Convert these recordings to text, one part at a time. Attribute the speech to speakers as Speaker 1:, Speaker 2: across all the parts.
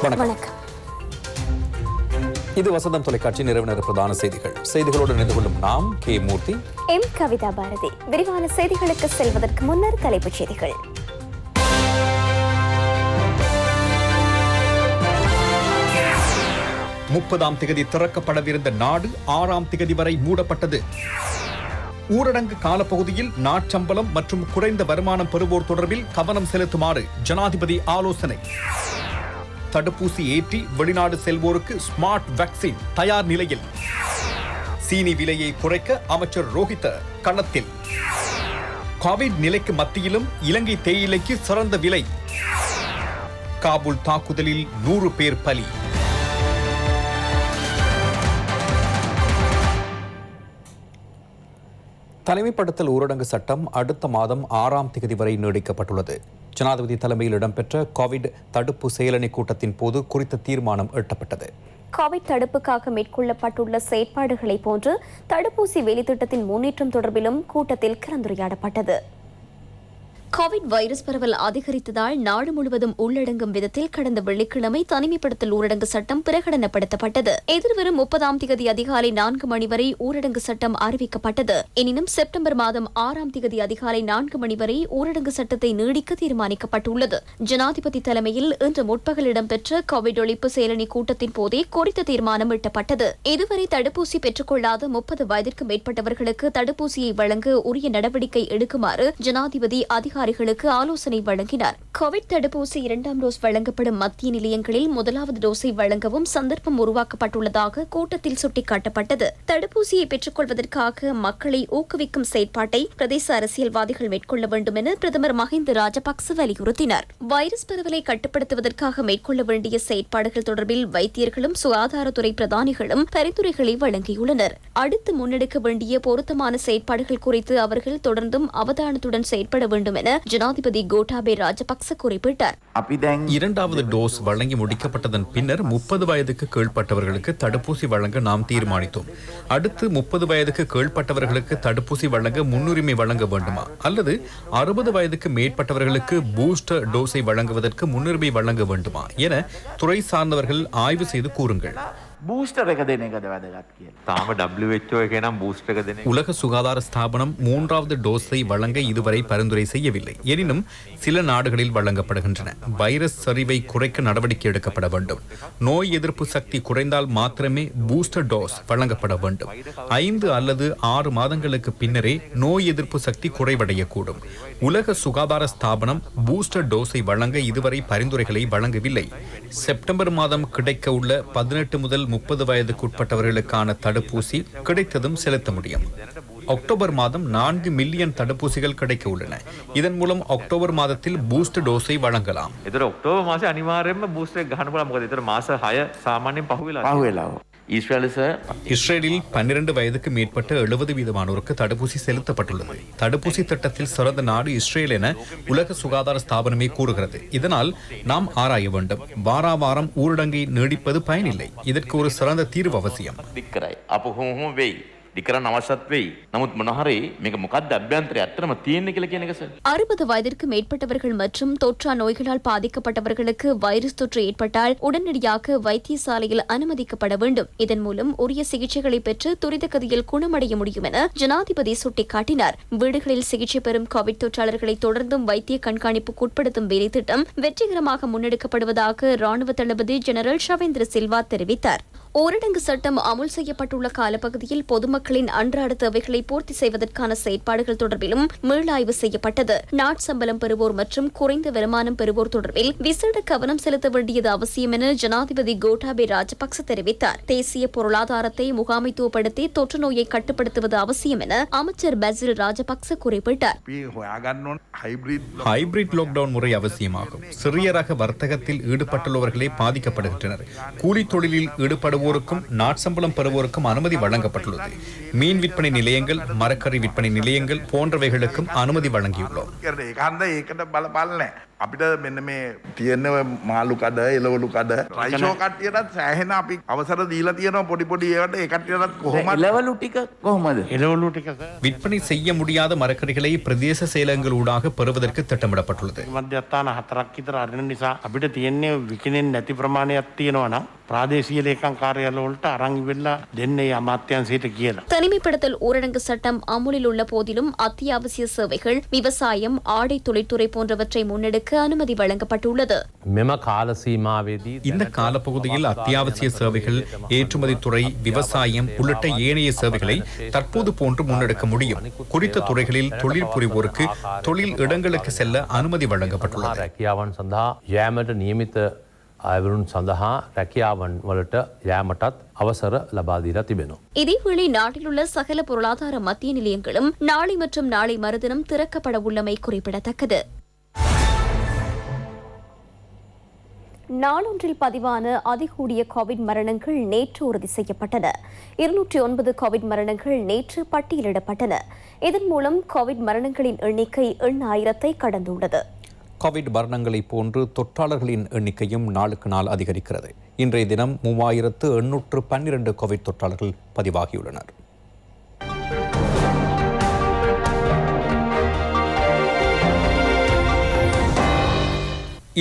Speaker 1: வணக்கம். இது வசந்தம் தொலைக்காட்சி நிறைவு பிரதான செய்திகளோடு இணைந்து கொள்ளும் நாம் கே மூர்த்தி,
Speaker 2: எம் கவிதா பாரதி. விரிவான செய்திகளுக்கு செல்வதற்கு முன்னர் தலைப்புச் செய்திகள்.
Speaker 1: முப்பதாம் திகதி திறக்கப்படவிருந்த நாடு 6ஆம் திகதி வரை மூடப்பட்டது. ஊரடங்கு காலப்பகுதியில் நாட்சம்பளம் மற்றும் குறைந்த வருமானம் பெறுவோர் தொடர்பில் கவனம் செலுத்துமாறு ஜனாதிபதி ஆலோசனை. தடுப்பூசி ஏற்றி வெளிநாடு செல்வோருக்கு ஸ்மார்ட் வேக்சின் தயார் நிலையில். சீனி விலையை குறைக்க அமைச்சர் ரோஹித களத்தில். கோவிட் நிலைக்கு மத்தியிலும் இலங்கை தேயிலைக்கு சிறந்த விலை. காபூல் தாக்குதலில் 100 பேர் பலி. தனிமைப்படுத்தல் ஊரடங்கு சட்டம் அடுத்த மாதம் 6ஆம் திகதி வரை நீடிக்கப்பட்டுள்ளது. ஜனாதிபதி தலைமையில் இடம்பெற்ற கோவிட் தடுப்பு செயலணி கூட்டத்தின் போது குறித்த தீர்மானம் எட்டப்பட்டது.
Speaker 2: கோவிட் தடுப்புக்காக மேற்கொள்ளப்பட்டுள்ள செயற்பாடுகளை போன்று தடுப்பூசி வேலைத்திட்டத்தின் முன்னேற்றம் தொடர்பிலும் கூட்டத்தில் கலந்துரையாடப்பட்டது. கோவிட் வைரஸ் பரவல் அதிகரித்ததால் நாடு முழுவதும் உள்ளடங்கும் விதத்தில் கடந்த வெள்ளிக்கிழமை தனிமைப்படுத்தல் ஊரடங்கு சட்டம் பிரகடனப்படுத்தப்பட்டது. எதிர்வரும் 30ஆம் திகதி அதிகாலை 4 மணி வரை ஊரடங்கு சட்டம் அறிவிக்கப்பட்டது. எனினும் செப்டம்பர் மாதம் 6ஆம் திகதி அதிகாலை 4 மணி வரை ஊரடங்கு சட்டத்தை நீடிக்க தீர்மானிக்கப்பட்டுள்ளது. ஜனாதிபதி தலைமையில் இன்று முற்பகல் இடம்பெற்ற கோவிட் ஒழிப்பு செயலணி கூட்டத்தின் போதே குறித்த தீர்மானம் எட்டப்பட்டது. இதுவரை தடுப்பூசி பெற்றுக்கொள்ளாத 30 வயதிற்கு மேற்பட்டவர்களுக்கு தடுப்பூசியை வழங்க உரிய நடவடிக்கை எடுக்குமாறு ஜனாதிபதி அதிகாரிகளுக்கு ஆலோசனை வழங்கினார். கோவிட் தடுப்பூசி 2ஆம் டோஸ் வழங்கப்படும் மத்திய நிலையங்களில் 1வது டோஸை வழங்கவும் சந்தர்ப்பம் உருவாக்கப்பட்டுள்ளதாக கூட்டத்தில் சுட்டிக்காட்டப்பட்டது. தடுப்பூசியை பெற்றுக்கொள்வதற்காக மக்களை ஊக்குவிக்கும் செயற்பாட்டை பிரதேச அரசியல்வாதிகள் மேற்கொள்ள வேண்டும் என பிரதமர் மஹிந்த ராஜபக்ச வலியுறுத்தினார். வைரஸ் பரவலை கட்டுப்படுத்துவதற்காக மேற்கொள்ள வேண்டிய செயற்பாடுகள் தொடர்பில் வைத்தியர்களும் சுகாதாரத்துறை பிரதானிகளும் பரிந்துரைகளை வழங்கியுள்ளனர். அடுத்து முன்னெடுக்க வேண்டிய பொருத்தமான செயற்பாடுகள் குறித்து அவர்கள் தொடர்ந்தும் அவதானத்துடன் செயற்பட வேண்டும் என ஜனாதிபதி கோட்டாபே ராஜபக்ச குறிப்பிட்டார்.
Speaker 1: 2வது டோஸ் வழங்கி முடிக்கப்பட்டதன் பின்னர் 30 வயதுக்கு கீழ்ப்பட்டவர்களுக்கு தடுப்பூசி வழங்க நாம் தீர்மானித்தோம். அடுத்து 30 வயதுக்கு கீழ்ப்பட்டவர்களுக்கு தடுப்பூசி வழங்க முன்னுரிமை வழங்க வேண்டுமா அல்லது 60 வயதுக்கு மேற்பட்டவர்களுக்கு பூஸ்டர் டோஸை வழங்குவதற்கு முன்னுரிமை வழங்க வேண்டுமா என துறை சார்ந்தவர்கள் ஆய்வு செய்து கூறுங்கள். உலக சுகாதார ஸ்தாபனம் 3வது டோஸை வழங்க இதுவரை பரிந்துரை செய்யவில்லை. எனினும் சில நாடுகளில் வழங்கப்படுகின்றன. வைரஸ் சரிவை குறைக்க நடவடிக்கை எடுக்கப்பட வேண்டும். நோய் எதிர்ப்பு சக்தி குறைந்தால் மாத்திரமே பூஸ்டர் டோஸ் வழங்கப்பட வேண்டும். 5 அல்லது 6 மாதங்களுக்கு பின்னரே நோய் எதிர்ப்பு சக்தி குறைவடையக்கூடும். உலக சுகாதார ஸ்தாபனம் பூஸ்டர் டோஸை வழங்க இதுவரை பரிந்துரைகளை வழங்கவில்லை. செப்டம்பர் மாதம் கிடைக்க உள்ள 18 முதல் 30 வயதுக்குட்பட்டவர்களுக்கான தடுப்பூசி கிடைத்ததும் செலுத்த முடியும். அக்டோபர் மாதம் 4 மில்லியன் தடுப்பூசிகள் கிடைக்க உள்ளன. இதன் மூலம் அக்டோபர் மாதத்தில் பூஸ்டர் டோஸை வழங்கலாம். இஸ்ரேலில் 12 வயதுக்கு மேற்பட்ட 70% தடுப்பூசி செலுத்தப்பட்டுள்ளது. தடுப்பூசி திட்டத்தில் சிறந்த நாடு இஸ்ரேல் என உலக சுகாதார ஸ்தாபனமே கூறுகிறது. இதனால் நாம் ஆராய வேண்டும். வாராவாரம் ஊரடங்கை நீடிப்பது பயனில்லை. இதற்கு ஒரு சிறந்த தீர்வு அவசியம்.
Speaker 2: டிக்கரன் அவசத் வெய் නමුත් මොනහරි මේක මොකක්ද අභ්‍යන්තරය ඇත්තටම තියෙන්නේ කියලා කියන එක சார். 60 வயதிற்கு மேற்பட்டவர்கள் மற்றும் தொற்றா நோய்களால் பாதிக்கப்பட்டவர்களுக்கு வைரஸ் தொற்று ஏற்பட்டால் உடனடியாக வைத்தியசாலையில் அனுமதிக்கப்பட வேண்டும். இதன் மூலம் உரிய சிகிச்சைகளை பெற்று துரித கதியில் குணமடைய முடியும் என ஜனாதிபதி சுட்டிக்காட்டினார். வீடுகளில் சிகிச்சை பெறும் கோவிட் தொற்றாளர்களை தொடர்ந்தும் வைத்திய கண்காணிப்புக்கு உட்படுத்தும் வேலை திட்டம் வெற்றிகரமாக முன்னெடுக்கப்படுவதாக ராணுவ தளபதி ஜெனரல் ஷவேந்திர சில்வா தெரிவித்தார். ஊரடங்கு சட்டம் அமுல் செய்யப்பட்டுள்ள காலப்பகுதியில் பொதுமக்களின் அன்றாட தேவைகளை பூர்த்தி செய்வதற்கான செயற்பாடுகள் தொடர்பிலும் மீளாய்வு செய்யப்பட்டது. நாட்சம்பளம் பெறுவோர் மற்றும் குறைந்த வருமானம் பெறுவோர் தொடர்பில் விசேட கவனம் செலுத்த வேண்டியது அவசியம் என ஜனாதிபதி கோட்டாபே ராஜபக்ச தெரிவித்தார். தேசிய பொருளாதாரத்தை முகாமைத்துவப்படுத்தி தொற்று நோயை கட்டுப்படுத்துவது அவசியம் என அமைச்சர் பசில் ராஜபக்ச குறிப்பிட்டார்.
Speaker 1: ஹைபிரிட் லாக்டவுன் முறை அவசியமாகும். சிறிய ரக வர்த்தகத்தில் ஈடுபட்டுள்ளவர்களே பாதிக்கப்படுகின்றனர். கூலி தொழிலில் ஈடுபடுவோருக்கும் நாட்சம்பளம் பெறுவோருக்கும் அனுமதி வழங்கப்பட்டுள்ளது. மீன் விற்பனை நிலையங்கள், மரக்கறி விற்பனை நிலையங்கள் போன்றவைகளுக்கும் அனுமதி வழங்கியுள்ளோம்.
Speaker 3: අපිට මෙන්න මේ තියෙන මාළු කඩ එළවලු කඩ රයිෂෝ කට්ටියටත් සෑහෙන අපි අවසර දීලා තියෙනවා පොඩි පොඩි ඒවට ඒ කට්ටියටත් කොහොමද
Speaker 4: එළවලු ටික කොහොමද
Speaker 3: එළවලු ටික
Speaker 1: விற்பனை செய்ய முடியாத மரக்கறிகளை பிரதேச செயலகங்களூடாக பெறுவதற்கு திட்டமிடப்பட்டுள்ளது.
Speaker 5: මධ්‍යස්ථාන 4ක් විතර අරින නිසා අපිට තියෙන්නේ විකිණෙන්නේ නැති ප්‍රමාණයක් තියෙනවා නම් ප්‍රාදේශීය ලේකම් කාර්යාලය වලට අරන් ඉවෙලා දෙන්නේ අමාත්‍යාංශයට කියලා.
Speaker 2: தனிமைப்படுத்தல் ஊரடங்கு சட்டம் அமுலில் உள்ள போதிலும் அத்தியாவசிய சேவைகள், விவசாயம், ஆடை தொழில்துறை போன்றவற்றை முன்னெடுக்க அனுமதி வழங்கப்பட்டுள்ளது.
Speaker 6: මෙම කාල සීමාවේදී
Speaker 1: இந்த காலப்பகுதியில் அத்தியாவசிய சேவைகள், ஏற்றுமதி துறை, விவசாயம் உள்ளிட்ட ஏனைய சேவைகளை தற்போது போன்று முன்னெடுக்க முடியும். குறித்த துறைகளில் தொழில் புரிவோருக்கு தொழில் இடங்களுக்கு செல்ல அனுமதி வழங்கப்பட்டுள்ளது.
Speaker 6: රැකියාවන් සඳහා යෑමට නියමිත අයවරුන් සඳහා රැකියාවන් වලට යෑමටත් අවසර ලබා දීලා තිබෙනවා.
Speaker 2: இதேவேளை நாட்டில் உள்ள சகல பொருளாதார மத்திய நிலையங்களும் நாளை மற்றும் நாளை மறுதினம் திறக்கப்பட உள்ளமை குறிப்பிடத்தக்கது. நாளொன்றில் பதிவான அதிகூடிய கோவிட் மரணங்கள் நேற்று உறுதி செய்யப்பட்டன. 209 கோவிட் மரணங்கள் நேற்று பட்டியலிடப்பட்டன. இதன் மூலம் கோவிட் மரணங்களின் எண்ணிக்கை 8000-ஐ கடந்துள்ளது.
Speaker 1: கோவிட் மரணங்களை போன்று தொற்றாளர்களின் எண்ணிக்கையும் நாளுக்கு நாள் அதிகரிக்கிறது. இன்றைய தினம் 3812 கோவிட் தொற்றாளர்கள் பதிவாகியுள்ளனர்.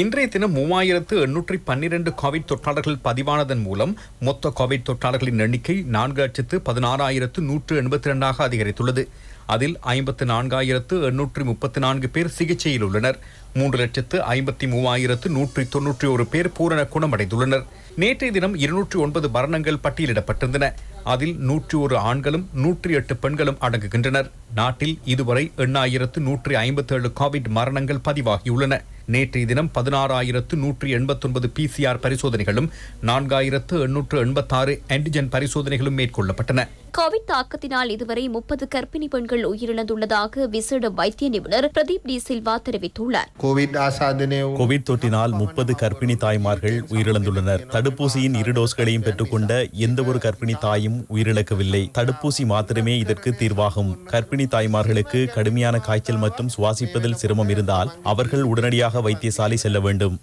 Speaker 1: இன்றைய தினம் 3812 கோவிட் தொற்றாளர்கள் பதிவானதன் மூலம் மொத்த கோவிட் தொற்றாளர்களின் எண்ணிக்கை 4,16,182 அதிகரித்துள்ளது. அதில் 54,834 பேர் சிகிச்சையில் உள்ளனர். 3,53,191 பேர் பூரண குணமடைந்துள்ளனர். நேற்றைய தினம் 209 மரணங்கள் பட்டியலிடப்பட்டிருந்தன. அதில் 101 ஆண்களும் 108 பெண்களும் அடங்குகின்றனர். நாட்டில் இதுவரை 8,157 கோவிட் மரணங்கள் பதிவாகியுள்ளன. நேற்றைய தினம் 16,189 PCR பரிசோதனைகளும் 4,886 ஆன்டிஜென் பரிசோதனைகளும் மேற்கொள்ளப்பட்டன.
Speaker 2: கோவிட் தாக்கத்தினால் இதுவரை 30 கர்ப்பிணி பெண்கள் உயிரிழந்துள்ளதாக விசேட வைத்திய நிபுணர் பிரதீப் டி சில்வா தெரிவித்துள்ளார்.
Speaker 7: கோவிட் தொற்றினால் 30 கர்ப்பிணி தாய்மார்கள் உயிரிழந்துள்ளனர். தடுப்பூசியின் 2 டோஸ்களையும் பெற்றுக்கொண்ட எந்த ஒரு கர்ப்பிணி தாயும் உயிரிழக்கவில்லை. தடுப்பூசி மாத்திரமே இதற்கு தீர்வாகும். கர்ப்பிணி தாய்மார்களுக்கு கடுமையான காய்ச்சல் மற்றும் சுவாசிப்பதில் சிரமம் இருந்தால் அவர்கள் உடனடியாக வைத்தியசாலை செல்ல வேண்டும்.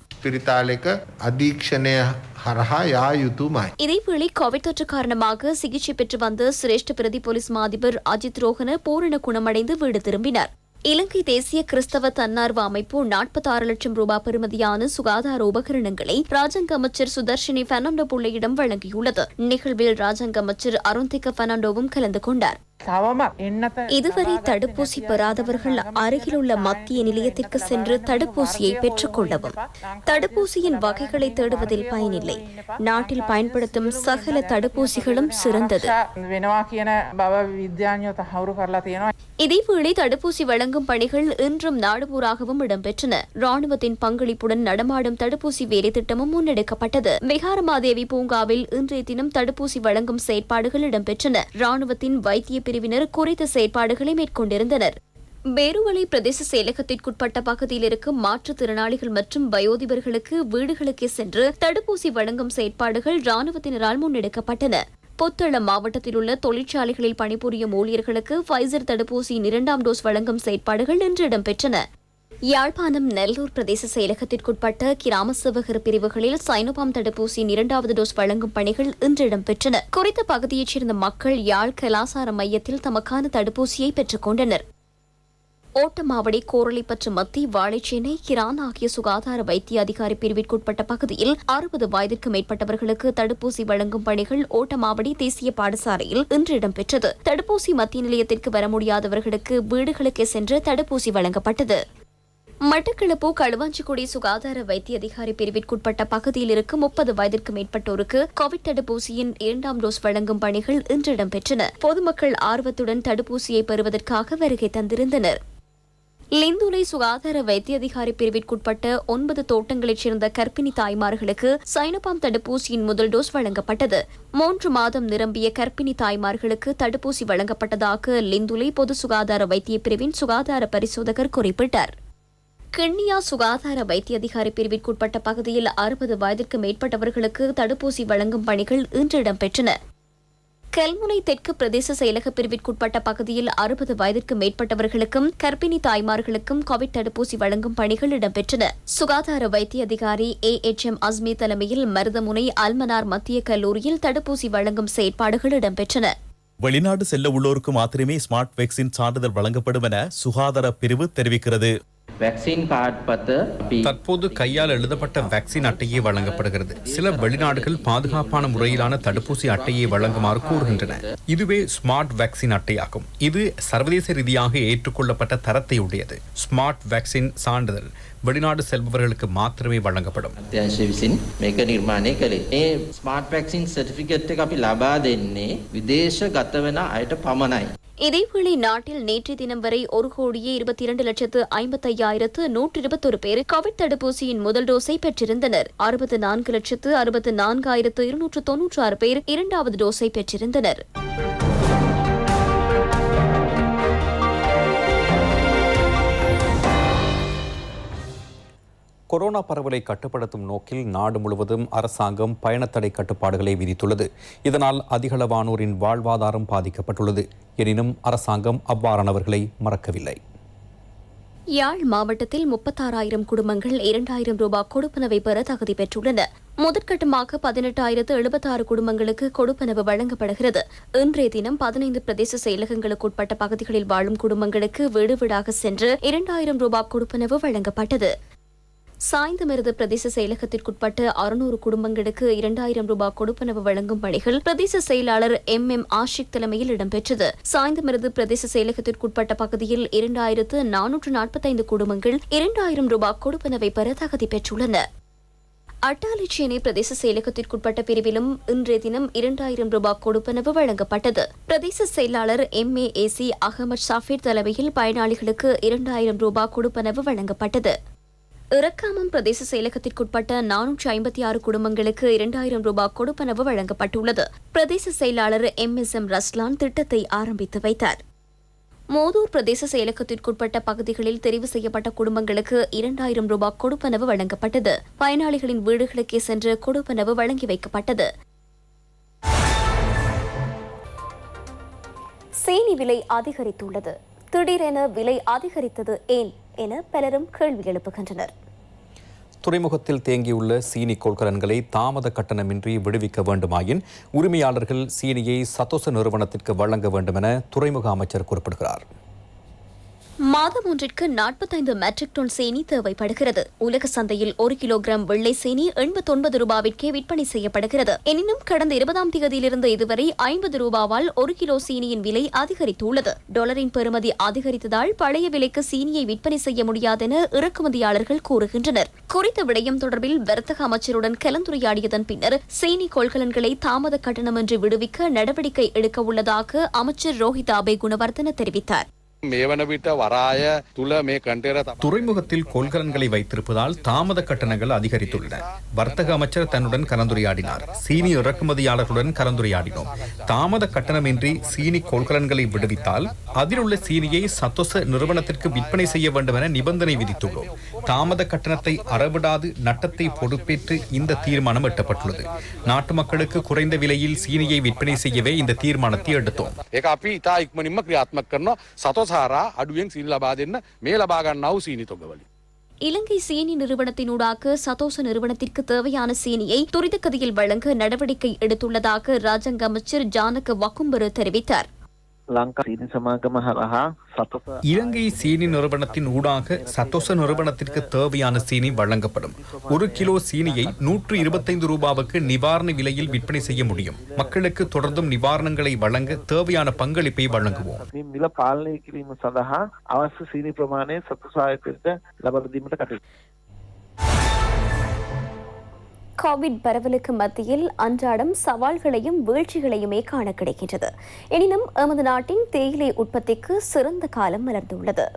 Speaker 2: இதேவேளை கோவிட் தொற்று காரணமாக சிகிச்சை பெற்று வந்த சிரேஷ்ட பிரதி போலீஸ் மா அதிபர் அஜித் ரோஹன பூரண குணமடைந்து வீடு திரும்பினார். இலங்கை தேசிய கிறிஸ்தவ தன்னார்வ அமைப்பு 46 லட்சம் ரூபாய் பெறுமதியான சுகாதார உபகரணங்களை ராஜாங்க அமைச்சர் சுதர்ஷினி பெர்னாண்டோ பிள்ளையிடம் வழங்கியுள்ளது. நிகழ்வில் ராஜாங்க அமைச்சர் அருந்திக பெர்னாண்டோவும் கலந்து கொண்டார். இதுவரை தடுப்பூசி பெறாதவர்கள் அருகிலுள்ள மத்திய நிலையத்திற்கு சென்று தடுப்பூசியை பெற்றுக் கொள்ளவும். தடுப்பூசியின் வகைகளை தேடுவதில் பயனில்லை. நாட்டில் பயன்படுத்தும் சகல தடுப்பூசிகளும் சிறந்தது. இதேவேளை தடுப்பூசி வழங்கும் பணிகள் இன்றும் நாடுபூராகவும் இடம்பெற்றன. ராணுவத்தின் பங்களிப்புடன் நடமாடும் தடுப்பூசி வேலை திட்டமும் முன்னெடுக்கப்பட்டது. விகாரமாதேவி பூங்காவில் இன்றைய தினம் தடுப்பூசி வழங்கும் செயற்பாடுகள் இடம்பெற்றன. ராணுவத்தின் வைத்திய பிரிவினர் குறித்த செயற்பாடுகளை மேற்கொண்டிருந்தனர். பேருவளை பிரதேச செயலகத்திற்குட்பட்ட பகுதியில் இருக்கும் மாற்றுத்திறனாளிகள் மற்றும் வயோதிபர்களுக்கு வீடுகளுக்கே சென்று தடுப்பூசி வழங்கும் செயற்பாடுகள் ராணுவத்தினரால் முன்னெடுக்கப்பட்டன. புத்தளம் மாவட்டத்தில் உள்ள தொழிற்சாலைகளில் பணிபுரியும் ஊழியர்களுக்கு ஃபைசர் தடுப்பூசியின் 2ஆம் டோஸ் வழங்கும் செயற்பாடுகள் இன்று இடம்பெற்றன. யாழ்ப்பாணம் நெல்லூர் பிரதேச செயலகத்திற்குட்பட்ட கிராம சேவகர் பிரிவுகளில் சைனோபாம் தடுப்பூசியின் 2வது டோஸ் வழங்கும் பணிகள் இன்று இடம்பெற்றன. குறித்த பகுதியைச் சேர்ந்த மக்கள் யாழ் கலாசார மையத்தில் தமக்கான தடுப்பூசியை பெற்றுக் கொண்டனர். ஓட்டமாவடி, கோரளைப்பற்று மத்தி, வாழைச்சேனை, கிரான் ஆகிய சுகாதார வைத்திய அதிகாரி பிரிவிற்குட்பட்ட பகுதியில் 60 வயதிற்கு மேற்பட்டவர்களுக்கு தடுப்பூசி வழங்கும் பணிகள் ஓட்டமாவடி தேசிய பாடசாலையில் இன்று இடம்பெற்றது. தடுப்பூசி மத்திய நிலையத்திற்கு வர முடியாதவர்களுக்கு வீடுகளுக்கே சென்று தடுப்பூசி வழங்கப்பட்டது. மட்டக்களப்பு களுவாஞ்சிக்குடி சுகாதார வைத்திய அதிகாரி பிரிவிற்குட்பட்ட பகுதியில் இருக்கும் 30 வயதிற்கு மேற்பட்டோருக்கு கோவிட் தடுப்பூசியின் 2ஆம் டோஸ் வழங்கும் பணிகள் இன்று இடம்பெற்றன. பொதுமக்கள் ஆர்வத்துடன் தடுப்பூசியை பெறுவதற்காக வருகை தந்திருந்தனர். லிந்துலை சுகாதார வைத்திய அதிகாரி பிரிவிற்குட்பட்ட 9 தோட்டங்களைச் சேர்ந்த கர்ப்பிணி தாய்மார்களுக்கு சைனோபாம் தடுப்பூசியின் முதல் டோஸ் வழங்கப்பட்டது. 3 மாதம் நிரம்பிய கர்ப்பிணி தாய்மார்களுக்கு தடுப்பூசி வழங்கப்பட்டதாக லிந்துலை பொது சுகாதார வைத்திய பிரிவின் சுகாதார பரிசோதகர் குறிப்பிட்டார். கிண்ணியா சுகாதார வைத்திய அதிகாரி பிரிவிற்குட்பட்ட பகுதியில் 60 வயதிற்கு மேற்பட்டவர்களுக்கு தடுப்பூசி வழங்கும் பணிகள் இன்று இடம்பெற்றன. கல்முனை தெற்கு பிரதேச செயலக பிரிவிற்குட்பட்ட பகுதியில் 60 வயதிற்கு மேற்பட்டவர்களுக்கும் கர்ப்பிணி தாய்மார்களுக்கும் கோவிட் தடுப்பூசி வழங்கும் பணிகள் இடம்பெற்றன. சுகாதார வைத்திய அதிகாரி AHM அஸ்மி தலைமையில் மருதமுனை அல்மனார் மத்திய கல்லூரியில் தடுப்பூசி வழங்கும் செயற்பாடுகள் இடம்பெற்றன.
Speaker 7: வெளிநாடு செல்ல உள்ளோருக்கு மாத்திரமே ஸ்மார்ட் வேக்சின் சான்றிதழ் வழங்கப்படும் என சுகாதார பிரிவு தெரிவிக்கிறது.
Speaker 1: தற்போது கையால் எழுதப்பட்ட வேக்சின் அட்டையே வழங்கப்படுகிறது. சில வெளிநாடுகள் பாதுகாப்பான முறையிலான தடுப்பூசி அட்டையை வழங்குமாறு கூறுகின்றன. இதுவே ஸ்மார்ட் வேக்சின் அட்டையாகும். இது சர்வதேச ரீதியாக ஏற்றுக்கொள்ளப்பட்ட தரத்தை உடையது. ஸ்மார்ட் வேக்சின் சான்றிதழ் வெளிநாடு செல்பவர்களுக்கு மாத்திரமே வழங்கப்படும்.
Speaker 2: இதேவேளை நாட்டில் நேற்றைய தினம் வரை 1,22,52,121 பேர் கோவிட் தடுப்பூசியின் முதல் டோஸை பெற்றிருந்தனர். 64,64,296 பேர் இரண்டாவது டோஸை பெற்றிருந்தனர்.
Speaker 1: கொரோனா பரவலை கட்டுப்படுத்தும் நோக்கில் நாடு முழுவதும் அரசாங்கம் பயணத்தடை கட்டுப்பாடுகளை விதித்துள்ளது. இதனால் அதிகளவானோரின் வாழ்வாதாரம் பாதிக்கப்பட்டுள்ளது. எனினும் அரசாங்கம் அவ்வாறானவர்களை மறக்கவில்லை.
Speaker 2: யாழ் மாவட்டத்தில் 36,000 குடும்பங்கள் 2,000 ரூபாய் கொடுப்பனவை பெற தகுதி பெற்றுள்ளன. முதற்கட்டமாக 18,076 குடும்பங்களுக்கு கொடுப்பனவு வழங்கப்படுகிறது. இன்றைய தினம் 15 பிரதேச செயலகங்களுக்குட்பட்ட பகுதிகளில் வாழும் குடும்பங்களுக்கு வீடு வீடாக சென்று 2,000 ரூபாய் கொடுப்பனவு வழங்கப்பட்டது. சாய்ந்தமருது பிரதேச செயலகத்திற்குட்பட்ட 600 குடும்பங்களுக்கு 2,000 ரூபாய் கொடுப்பனவு வழங்கும் பணிகள் பிரதேச செயலாளர் MM ஆஷிக் தலைமையில் இடம்பெற்றது. சாய்ந்தமருது பிரதேச செயலகத்திற்குட்பட்ட பகுதியில் 2,445 குடும்பங்கள் 2,000 ரூபாய் கொடுப்பனவை பெற தகுதி பெற்றுள்ளன. அட்டாலிச்சேனை பிரதேச செயலகத்திற்குட்பட்ட பிரிவிலும் இன்றைய தினம் 2,000 ரூபாய் கொடுப்பனவு வழங்கப்பட்டது. பிரதேச செயலாளர் MAAC அகமது சாஃபிர் தலைமையில் பயனாளிகளுக்கு 2,000 ரூபாய் கொடுப்பனவு வழங்கப்பட்டது. இறக்காமம் பிரதேச செயலகத்திற்குட்பட்ட 456 குடும்பங்களுக்கு 2,000 ரூபாய் கொடுப்பனவு வழங்கப்பட்டுள்ளது. பிரதேச செயலாளர் MSM ரஸ்லான் திட்டத்தை ஆரம்பித்து வைத்தார். மோதூர் பிரதேச செயலகத்திற்குட்பட்ட பகுதிகளில் தெரிவு செய்யப்பட்ட குடும்பங்களுக்கு 2,000 ரூபாய் கொடுப்பனவு வழங்கப்பட்டது. பயனாளிகளின் வீடுகளுக்கே சென்று கொடுப்பனவு வழங்கி வைக்கப்பட்டது. சீனி விலை அதிகரித்துள்ளது. திடீரென விலை அதிகரித்தது ஏன் என பலரும் கேள்வி எழுப்புகின்றனர்.
Speaker 1: துறைமுகத்தில் தேங்கியுள்ள சீனி கொள்கலன்களை தாமத கட்டணமின்றி விடுவிக்க வேண்டுமாயின் உரிமையாளர்கள் சீனியை சதோச நிறுவனத்திற்கு வழங்க வேண்டும் என துறைமுக அமைச்சர் குறிப்பிடுகிறார்.
Speaker 2: மாதம் ஒன்றிற்கு 45 மெட்ரிக் டன் சீனி தேவைப்படுகிறது. உலக சந்தையில் 1 கிலோகிராம் வெள்ளை சீனி 89 ரூபாவிற்கே விற்பனை செய்யப்படுகிறது. எனினும் கடந்த 20ஆம் தேதியிலிருந்து இதுவரை 50 ரூபாவால் 1 கிலோ சீனியின் விலை அதிகரித்துள்ளது. டாலரின் பெறுமதி அதிகரித்ததால் பழைய விலைக்கு சீனியை விற்பனை செய்ய முடியாதென இறக்குமதியாளர்கள் கூறுகின்றனர். குறித்த விடயம் தொடர்பில் வர்த்தக அமைச்சருடன் கலந்துரையாடியதன் பின்னர் சீனி கொள்கலன்களை தாமத கட்டணமின்றி விடுவிக்க நடவடிக்கை எடுக்க உள்ளதாக அமைச்சர் ரோஹித் ஆபே குணவர்தன தெரிவித்தார்.
Speaker 1: துறைமுகத்தில் கொள்கலன்களை வைத்திருப்பதால் தாமத கட்டணங்கள் அதிகரித்துள்ளன. வர்த்தக அமைச்சர் தன்னுடன் கலந்துரையாடினார். சீனி இறக்குமதியாளர்களுடன் கலந்துரையாடினோம். தாமத கட்டணமின்றி சீனி கொள்கலன்களை விடுவித்தால் அதில் உள்ள சீனியை சத்தோச நிறுவனத்திற்கு விற்பனை செய்ய வேண்டும் என நிபந்தனை விதித்துள்ளோம். தாமத கட்டணத்தை அறவிடாது நட்டத்தை பொறுப்பேற்று இந்த தீர்மானம் எட்டப்பட்டுள்ளது. நாட்டு மக்களுக்கு குறைந்த விலையில் சீனியை விற்பனை செய்யவே இந்த தீர்மானத்தை எடுத்தோம்.
Speaker 2: இலங்கை சீனி நிறுவனத்தினூடாக சதோச நிறுவனத்திற்கு தேவையான சீனியை துரிதகதியில் வழங்க நடவடிக்கை எடுத்துள்ளதாக ராஜாங்க அமைச்சர் ஜானக வக்கும்பரு தெரிவித்தார்.
Speaker 1: இலங்கை சீனி நிறுவனத்தின் ஊடாக சத்தோச நிறுவனத்திற்கு தேவையான சீனி வழங்கப்படும். 1 கிலோ சீனியை 125 ரூபாவுக்கு நிவாரண விலையில் விற்பனை செய்ய முடியும். மக்களுக்கு தொடர்ந்தும் நிவாரணங்களை வழங்க தேவையான பங்களிப்பை வழங்குவோம்.
Speaker 2: கோவிட் பரவலுக்கு மத்தியில் அன்றாடம் சவால்களையும் வீழ்ச்சிகளையுமே காண கிடைக்கின்றது. எனினும் எமது நாட்டின் தேயிலை உற்பத்திக்கு சிறந்த காலம் மலர்ந்துள்ளது.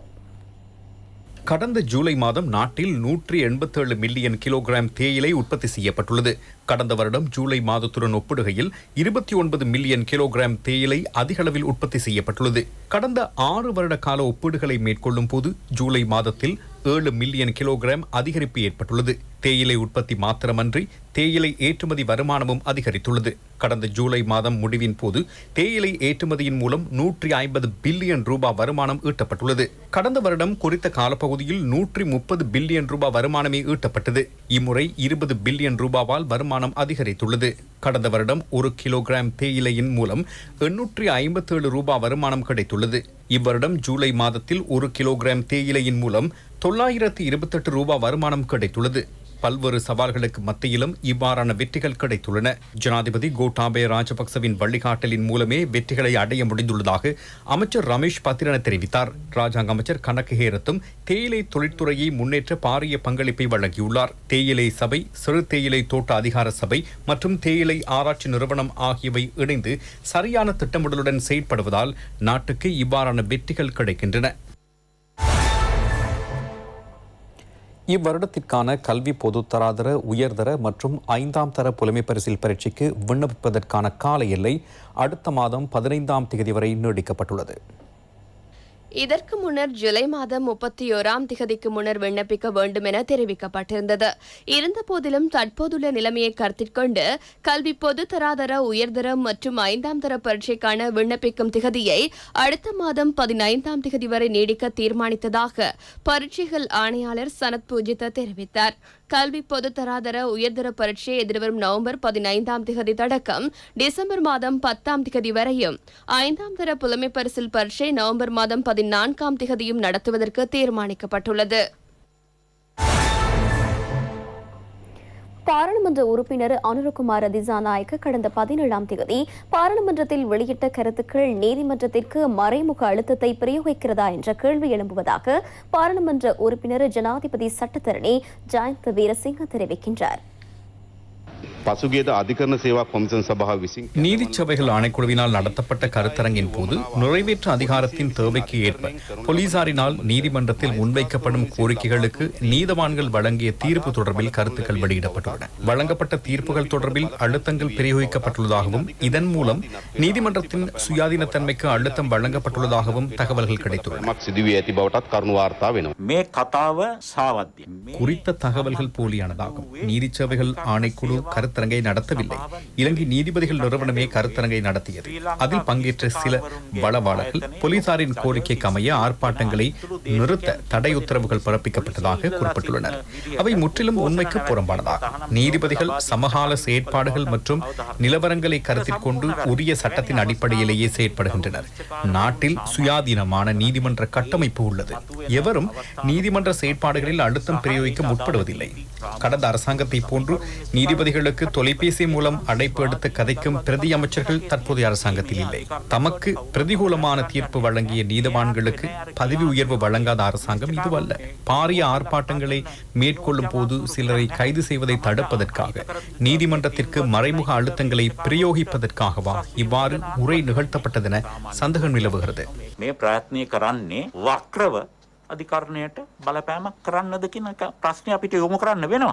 Speaker 1: கடந்த ஜூலை மாதம் நாட்டில் 187 மில்லியன் கிலோகிராம் தேயிலை உற்பத்தி செய்யப்பட்டுள்ளது. கடந்த வருடம் ஜூலை மாதத்துடன் ஒப்பிடுகையில் 29 மில்லியன் கிலோகிராம் தேயிலை அதிகளவில் உற்பத்தி செய்யப்பட்டுள்ளது. கடந்த 6 வருட கால ஒப்பீடுகளை மேற்கொள்ளும் போது ஜூலை மாதத்தில் 7 மில்லியன் கிலோகிராம் அதிகரிப்பு ஏற்பட்டுள்ளது. தேயிலை உற்பத்தி மாத்திரமன்றி தேயிலை ஏற்றுமதி வருமானமும் அதிகரித்துள்ளது. கடந்த ஜூலை மாதம் முடிவின் போது தேயிலை ஏற்றுமதியின் மூலம் 150 பில்லியன் ரூபாய் வருமானம் ஈட்டப்பட்டுள்ளது. கடந்த வருடம் குறித்த காலப்பகுதியில் 130 பில்லியன் ரூபாய் வருமானமே ஈட்டப்பட்டது. இம்முறை 20 பில்லியன் ரூபாவால் வருமானம் அதிகரித்துள்ளது. கடந்த வருடம் 1 கிலோகிராம் தேயிலையின் மூலம் 857 ரூபாய் வருமானம் கிடைத்துள்ளது. இவ்வருடம் ஜூலை மாதத்தில் 1 கிலோகிராம் தேயிலையின் மூலம் 928 ரூபாய் வருமானம் கிடைத்துள்ளது. பல்வேறு சவால்களுக்கு மத்தியிலும் இவ்வாறான வெற்றிகள் கிடைத்துள்ளன. ஜனாதிபதி கோட்டாபய ராஜபக்சவின் வழிகாட்டலின் மூலமே வெற்றிகளை அடைய முடிந்துள்ளதாக அமைச்சர் ரமேஷ் பத்திரன தெரிவித்தார். ராஜாங்க அமைச்சர் கனக ஹேரத்தும் தேயிலை தொழிற்துறையை முன்னேற்ற பாரிய பங்களிப்பை வழங்கியுள்ளார். தேயிலை சபை, சிறு தேயிலை தோட்ட அதிகார சபை மற்றும் தேயிலை ஆராய்ச்சி நிறுவனம் ஆகியவை இணைந்து சரியான திட்டமிடலுடன் செயற்படுவதால் நாட்டுக்கு இவ்வாறான வெற்றிகள் கிடைக்கின்றன. இவ்வருடத்திற்கான கல்வி பொதுத்தராதர, உயர்தர மற்றும் 5ஆம் தர புலமைப் பரிசில் பரீட்சைக்கு விண்ணப்பிப்பதற்கான கால எல்லை அடுத்த மாதம் 15ஆம் தேதி வரை நீடிக்கப்பட்டுள்ளது.
Speaker 4: இதற்கு முன்னர் ஜூலை மாதம் 31ஆம் திகதிக்கு முன்னர் விண்ணப்பிக்க வேண்டும் என தெரிவிக்கப்பட்டிருந்தது. இருந்தபோதிலும் தற்போதுள்ள நிலைமையை கருத்தில் கொண்டு கல்வி பொது தராதர, உயர்தர மற்றும் 5ஆம் தர பரீட்சைக்கான விண்ணப்பிக்கும் திகதியை அடுத்த மாதம் 15ஆம் திகதி வரை நீடிக்க தீர்மானித்ததாக பரீட்சைகள் ஆணையாளர் சனத் பூஜித தெரிவித்தார். கல்வி பொது தராதர, உயர்தர பரீட்சை எதிர்வரும் நவம்பர் 15ஆம் திகதி தொடக்கம் டிசம்பர் மாதம் 10ஆம் திகதி வரையும், 5ஆம் தர புலமை பரிசில் பரீட்சை நவம்பர் மாதம் 14ஆம் திகதியும் நடத்துவதற்கு தீர்மானிக்கப்பட்டுள்ளது.
Speaker 2: பாராளுமன்ற உறுப்பினர் அனுரகுமார திசாநாயக்க கடந்த 17ஆம் தேதி பாராளுமன்றத்தில் வெளியிட்ட கருத்துக்கள் நீதிமன்றத்திற்கு மறைமுக அழுத்தத்தை பிரயோகிக்கிறதா என்ற கேள்வி எழும்புவதாக பாராளுமன்ற உறுப்பினர் ஜனாதிபதி சட்டத்தரணி ஜயந்த வீரசிங்க தெரிவிக்கின்றார்.
Speaker 1: நீதிச்சபைகள் ஆணைக்குழுவினால் நடத்தப்பட்ட கருத்தரங்கின் போது நிறைவேற்று அதிகாரத்தின் தேவைக்கு ஏற்ப போலீசாரினால் நீதிமன்றத்தில் முன்வைக்கப்படும் கோரிக்கைகளுக்கு நீதவான்கள் வழங்கிய தீர்ப்பு தொடர்பில் கருத்துக்கள் வெளியிடப்பட்டுள்ளன. வழங்கப்பட்ட தீர்ப்புகள் தொடர்பில் அழுத்தங்கள் பிரயோகிக்கப்பட்டுள்ளதாகவும் இதன் மூலம் நீதிமன்றத்தின் சுயாதீனத்தன்மைக்கு அழுத்தம் வழங்கப்பட்டுள்ளதாகவும் தகவல்கள் கிடைத்துள்ளன. குறித்த தகவல்கள் போலியானதாகும். நீதிச்சபைகள் ஆணைக்குழு கருத்தரங்கை நடத்தவில்லை. இலங்கை நீதிபதிகள் நிறுவனமே கருத்தரங்கை நடத்தியது. அதில் பங்கேற்ற சில வளவாளர்கள் போலீசாரின் கோரிக்கைக்கு அமைய ஆர்ப்பாட்டங்களை நிறுத்த தடை உத்தரவுகள் பிறப்பிக்கப்பட்டதாக குறிப்பிட்டுள்ளனர். அவை முற்றிலும் உண்மைக்கு புறம்பானதாகும். நீதிபதிகள் சமகால செயற்பாடுகள் மற்றும் நிலவரங்களை கருத்தில் கொண்டு உரிய சட்டத்தின் அடிப்படையிலேயே செயற்படுகின்றனர். நாட்டில் சுயாதீனமான நீதிமன்ற கட்டமைப்பு உள்ளது. எவரும் நீதிமன்ற செயற்பாடுகளில் அழுத்தம் பிரயோகிக்க முற்படுவதில்லை. கடந்த அரசாங்கத்தை போன்று நீதிபதிகளுக்கு தொலைபேசி மூலம் அழைப்பு எடுத்து கதைக்கும் பிரதி அமைச்சர்கள் தற்போதைய அரசாங்கத்தில் இல்லை. தமக்கு பிரதிகூலமான தீர்ப்பு வழங்கிய நீதிவான்களுக்கு பதவி உயர்வு வழங்காத அரசாங்கம் இதுவல்ல. பாரிய ஆர்ப்பாட்டங்களை மேற்கொள்ளும் போது சிலரை கைது செய்வதை தடுப்பதற்காக நீதிமன்றத்திற்கு மறைமுக அழுத்தங்களை பிரயோகிப்பதற்காகவா இவ்வாறு உரை நிகழ்த்தப்பட்டதென சந்தேகம் நிலவுகிறது.
Speaker 8: අධිකරණයට බලපෑමක් කරන්නද කියන ප්‍රශ්නය අපිට යොමු කරන්න වෙනවා.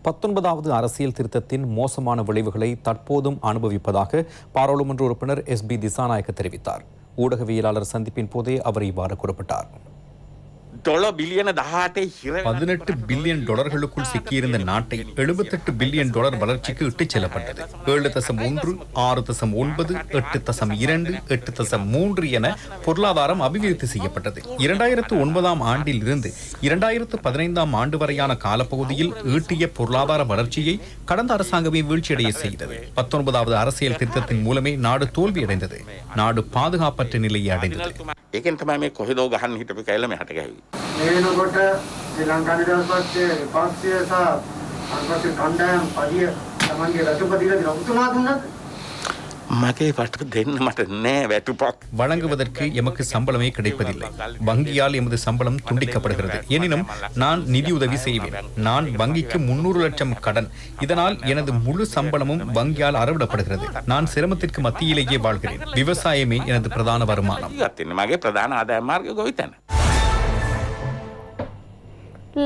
Speaker 1: 19வது அரசியல் திருத்தத்தின் மோசமான விளைவுகளை தற்போதும் அனுபவிப்பதாக பாராளுமன்ற உறுப்பினர் SB திசாநாயக்க தெரிவித்தார். ஊடகவியலாளர் சந்திப்பின் போதே அவர் இவ்வாறு குறிப்பிட்டார். $18 பில்லியன் டாலர்களுக்குள் சிக்கியிருந்த நாட்டை $78 பில்லியன் வளர்ச்சிக்கு இட்டுச் செல்லப்பட்டது. 7.1, 6.9, 8.2, 8.3 என பொருளாதாரம் அபிவிருத்தி செய்யப்பட்டது. 2009ஆம் ஆண்டில் இருந்து 2015ஆம் ஆண்டு வரையான காலப்பகுதியில் ஈட்டிய பொருளாதார வளர்ச்சியை கடந்த அரசாங்கமே வீழ்ச்சியடைய செய்தது. 19வது அரசியல் திருத்தத்தின் மூலமே நாடு தோல்வியடைந்தது. நாடு பாதுகாப்பற்ற நிலையை அடைந்தது.
Speaker 8: ඒකෙන් තමයි මේ කොහෙදෝ ගහන්න හිටපු කැලේ මෙහාට ගහුවේ.
Speaker 9: මේනකොට ශ්‍රී ලංකා නිදහස් පක්ෂයේ විපක්ෂය සහ අන්පක්ෂ කණ්ඩායම් පදිය තමන්ගේ රටපතිලා දින උතුමා දුන්නද?
Speaker 8: මගේ රටට දෙන්න මට නෑ වැටුපක්.
Speaker 1: வழங்குவதற்கு எமக்கு சம்பளமே கிடைப்பதில்லை. வங்கியால் எமது சம்பளம் துண்டிக்கப்படுகிறது. எனினும் நான் நிதியுதவி செய்வேன். நான் வங்கிக்கு 300 லட்சம் கடன். இதனால் எனது முழு சம்பளமும் வங்கியால் அறவிடப்படுகிறது. நான் சிரமத்திற்கு மத்தியிலேயே வாழ்கிறேன். விவசாயமே எனது பிரதான வருமானம்.
Speaker 8: මගේ ප්‍රධාන ආදාය මාර්ගය ගොවිතැන.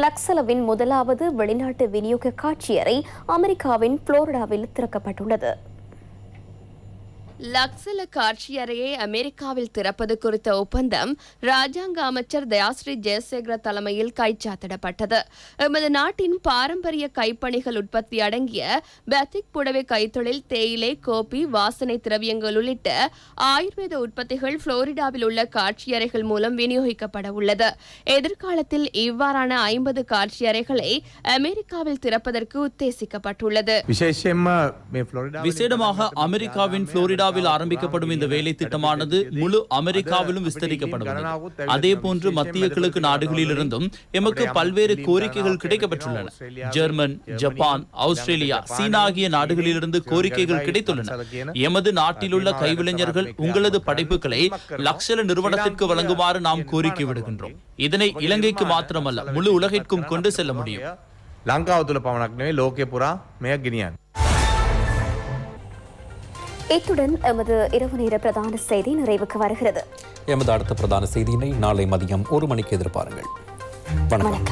Speaker 2: லக்சலவின் முதலாவது வெளிநாட்டு விநியோக காட்சியறை அமெரிக்காவின் புளோரிடாவில் திறக்கப்பட்டுள்ளது.
Speaker 4: லக்சல காட்சி அறையை அமெரிக்காவில் திறப்பது குறித்த ஒப்பந்தம் ராஜாங்க அமைச்சர் தயாஸ்ரீ ஜெயசேகர தலைமையில் கைச்சாத்திடப்பட்டது. எமது நாட்டின் பாரம்பரிய கைப்பணிகள் உற்பத்தி அடங்கிய பத்திக் புடவை கைத்தொழில், தேயிலை, கோப்பி, வாசனை திரவியங்கள் உள்ளிட்ட ஆயுர்வேத உற்பத்திகள் புளோரிடாவில் உள்ள காட்சி அறைகள் மூலம் விநியோகிக்கப்பட உள்ளது. எதிர்காலத்தில் இவ்வாறான 50 காட்சி அறைகளை அமெரிக்காவில் திறப்பதற்கு உத்தேசிக்கப்பட்டுள்ளது.
Speaker 10: விசேடமாக அமெரிக்காவின் புளோரிடாவில் ஆரம்பிக்கப்படும் இந்த வேலை திட்டமானது முழு அமெரிக்காவிலும் விஸ்தரிக்கப்படும். அதே போன்று மத்திய கிழக்கு நாடுகளிலிருந்தும் எமக்கு பல்வேறு கோரிக்கைகள் கிடைக்கப்பெற்றுள்ளன. ஜெர்மன், ஜப்பான், ஆஸ்திரேலியா, சீனா ஆகிய நாடுகளிலிருந்து கோரிக்கைகள் கிடைத்துள்ளன. எமது நாட்டிலுள்ள கைவிளைஞர்கள் உங்களது படைப்புகளை லக்ஷல நிறுவனத்திற்கு வழங்குமாறு நாம் கோரிக்கை விடுகின்றோம். இதனை இலங்கைக்கு மாத்திரமல்ல முழு உலகிற்கும் கொண்டு செல்ல முடியும்.
Speaker 11: ලංකාව තුළ පමණක් නෙවෙයි ලෝකය පුරා මෙයක් ගෙනියන්න.
Speaker 2: இத்துடன் எமது இரவு நேர பிரதான செய்தி நிறைவுக்கு வருகிறது.
Speaker 1: எமது அடுத்த பிரதான செய்தியினை நாளை மதியம் 1 மணிக்கு எதிர்பாருங்கள். வணக்கம்.